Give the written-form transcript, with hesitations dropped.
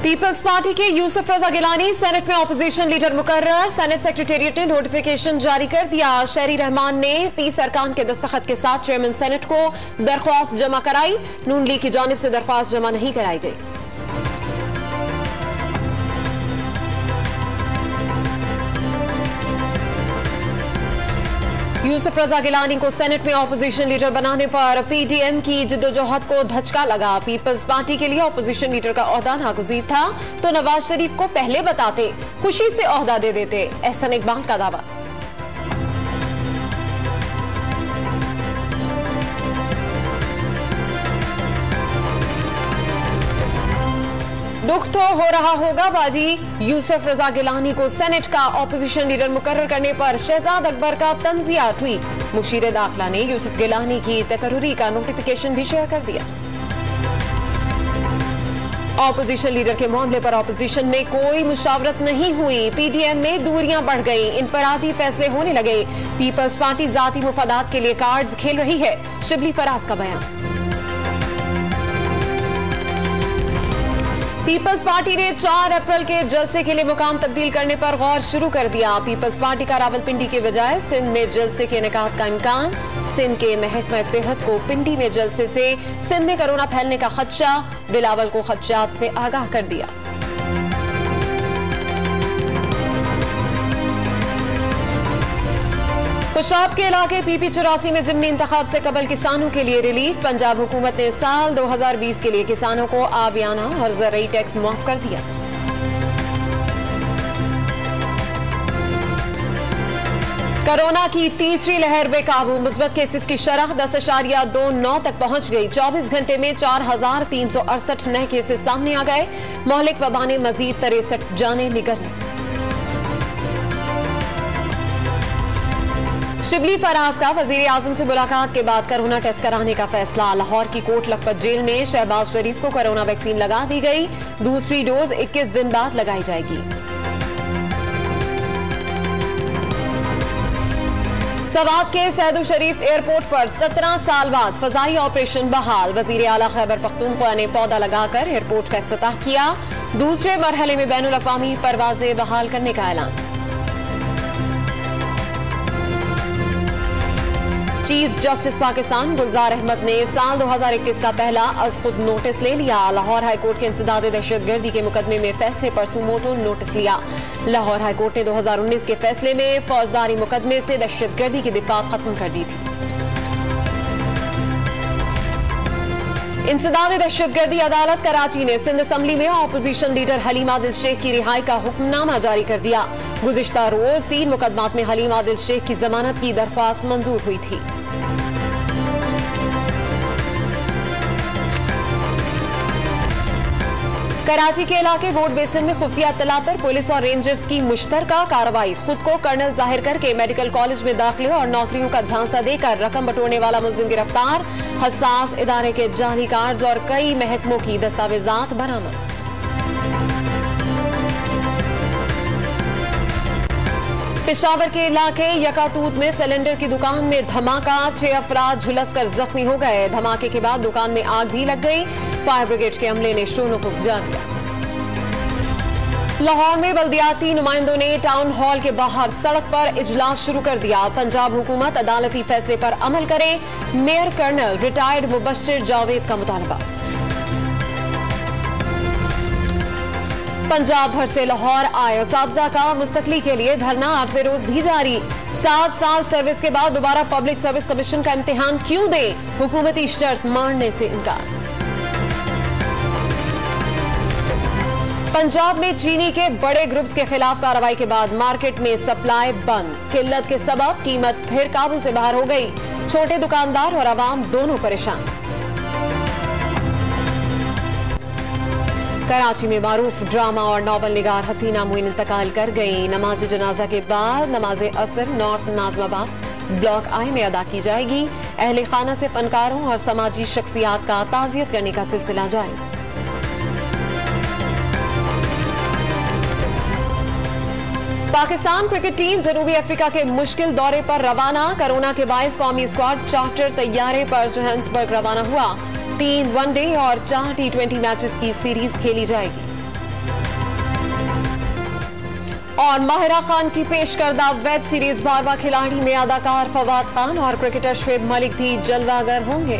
Peoples party के यूसुफ रजा Gilani senate में opposition leader मुकर्रर। सेनेट सेक्रेटेरिएट ने नोटिफिकेशन जारी कर दिया। शहरी रहमान ने 30 अरकान के दस्तखत के साथ चेयरमैन सेनेट को दरख्वास्त जमा कराई। नून लीग की जानिब से दरख्वास्त जमा नहीं कराई गई। यूसुफ रजा गिलानी को सेनेट में ऑपोजिशन लीडर बनाने पर पीडीएम की जिद्दोजहद को धचका लगा। पीपल्स पार्टी के लिए ऑपोजिशन लीडर का ओहदा नागुज़ीर था तो नवाज शरीफ को पहले बताते, खुशी से ओहदा दे देते। एहसन इकबाल का दावा। दुख तो हो रहा होगा बाजी। यूसुफ रजा गिलानी को सेनेट का ऑपोजिशन लीडर मुकर्रर करने पर शहजाद अकबर का तंजिया ट्वीट। मुशीर दाखिला ने यूसुफ गिलानी की तकर्रुरी का नोटिफिकेशन भी शेयर कर दिया। ऑपोजिशन लीडर के मामले पर ऑपोजिशन में कोई मुशावरत नहीं हुई। पीडीएम में दूरियां बढ़ गई, इनफरादी फैसले होने लगे। पीपल्स पार्टी जाती मुफादात के लिए कार्ड्स खेल रही है, शिबली फराज का बयान। पीपल्स पार्टी ने 4 अप्रैल के जलसे के लिए मुकाम तब्दील करने पर गौर शुरू कर दिया। पीपल्स पार्टी का रावलपिंडी के बजाय सिंध में जलसे के इनेकाद का इम्कान। सिंध के महकमा सेहत को पिंडी में जलसे से सिंध में कोरोना फैलने का खदशा। बिलावल को खदशात से आगाह कर दिया। खुशाब के इलाके पीपी 84 में ज़िमनी इंतखाब से कबल किसानों के लिए रिलीफ। पंजाब हुकूमत ने साल 2020 के लिए किसानों को आबियाना और ज़रई टैक्स माफ कर दिया। कोरोना की तीसरी लहर बेकाबू। मुस्बत केसेस की शरह 10.29 तक पहुंच गई। 24 घंटे में 4,368 नए केसेस सामने आ गए। मोहलिक वबा ने मजीद 63 जाने निगल। शिबली फराज का वजीर आजम से मुलाकात के बाद कोरोना टेस्ट कराने का फैसला। लाहौर की कोट लखपत जेल में शहबाज शरीफ को कोरोना वैक्सीन लगा दी गई। दूसरी डोज 21 दिन बाद लगाई जाएगी। सवात के सैदु शरीफ एयरपोर्ट पर 17 साल बाद फजाई ऑपरेशन बहाल। वजीर आला खैबर पख्तूनख्वा ने पौधा लगाकर एयरपोर्ट का इफ्तिताह किया। दूसरे मरहले में बैनुल अक़वामी परवाजें बहाल करने का ऐलान। चीफ जस्टिस पाकिस्तान गुलजार अहमद ने साल 2021 का पहला अज खुद नोटिस ले लिया। लाहौर हाईकोर्ट के इंसदाद दहशतगर्दी के मुकदमे में फैसले पर सुमोटो नोटिस लिया। लाहौर हाईकोर्ट ने 2019 के फैसले में फौजदारी मुकदमे से दहशतगर्दी की दिफात खत्म कर दी थी। इंसदाद दहशतगर्दी अदालत कराची ने सिंध असम्बली में ऑपोजिशन लीडर हलीम आदिल शेख की रिहाई का हुक्मनामा जारी कर दिया। गुज़िश्ता रोज 3 मुकदमात में हलीम आदिल शेख की जमानत की दरख्वास्त मंजूर हुई थी। कराची के इलाके वोट बेसिन में खुफिया इत्तला पर पुलिस और रेंजर्स की मुश्तरका कार्रवाई। खुद को कर्नल जाहिर करके मेडिकल कॉलेज में दाखिले और नौकरियों का झांसा देकर रकम बटोरने वाला मुलजिम गिरफ्तार। हसास इदारे के जाली कार्ड्स और कई महकमों की दस्तावेजात बरामद। पेशावर के इलाके यकातूत में सिलेंडर की दुकान में धमाका। 6 अफराद झुलसकर जख्मी हो गए। धमाके के बाद दुकान में आग भी लग गई। फायर ब्रिगेड के अमले ने शोलों को बुझा दिया। लाहौर में बल्दियाती नुमाइंदों ने टाउन हॉल के बाहर सड़क पर इजलास शुरू कर दिया। पंजाब हुकूमत अदालती फैसले पर अमल करे। Mayor colonel retired Mubashshir Javed का मुतालबा। पंजाब भर से लाहौर आए असातिज़ा का मुस्तकली के लिए धरना 8वें रोज भी जारी। 7 साल सर्विस के बाद दोबारा पब्लिक सर्विस कमीशन का इम्तिहान क्यों दें? हुकूमती शर्त मानने से इनकार। पंजाब में चीनी के बड़े ग्रुप्स के खिलाफ कार्रवाई के बाद मार्केट में सप्लाई बंद। किल्लत के सबब कीमत फिर काबू से बाहर हो गई। छोटे दुकानदार और आवाम दोनों परेशान। कराची में मारूफ ड्रामा और नॉवल निगार हसीना मुइन इंतकाल कर गई। नमाज जनाजा के बाद नमाज असर नॉर्थ नाजमाबाद ब्लॉक आई में अदा की जाएगी। अहले खाना से फनकारों और समाजी शख्सियात का ताज़ियत करने का सिलसिला जारी। पाकिस्तान क्रिकेट टीम जनूबी अफ्रीका के मुश्किल दौरे पर रवाना। कोरोना के बायस कौमी स्क्वाड चार्टर तैयारे पर जोहान्सबर्ग रवाना हुआ। 3 वनडे और 4 T20 मैचेस की सीरीज खेली जाएगी। और माहिरा खान की पेश करदा वेब सीरीज बारवा खिलाड़ी में अदाकार फवाद खान और क्रिकेटर शुएब मलिक भी जलवागर होंगे।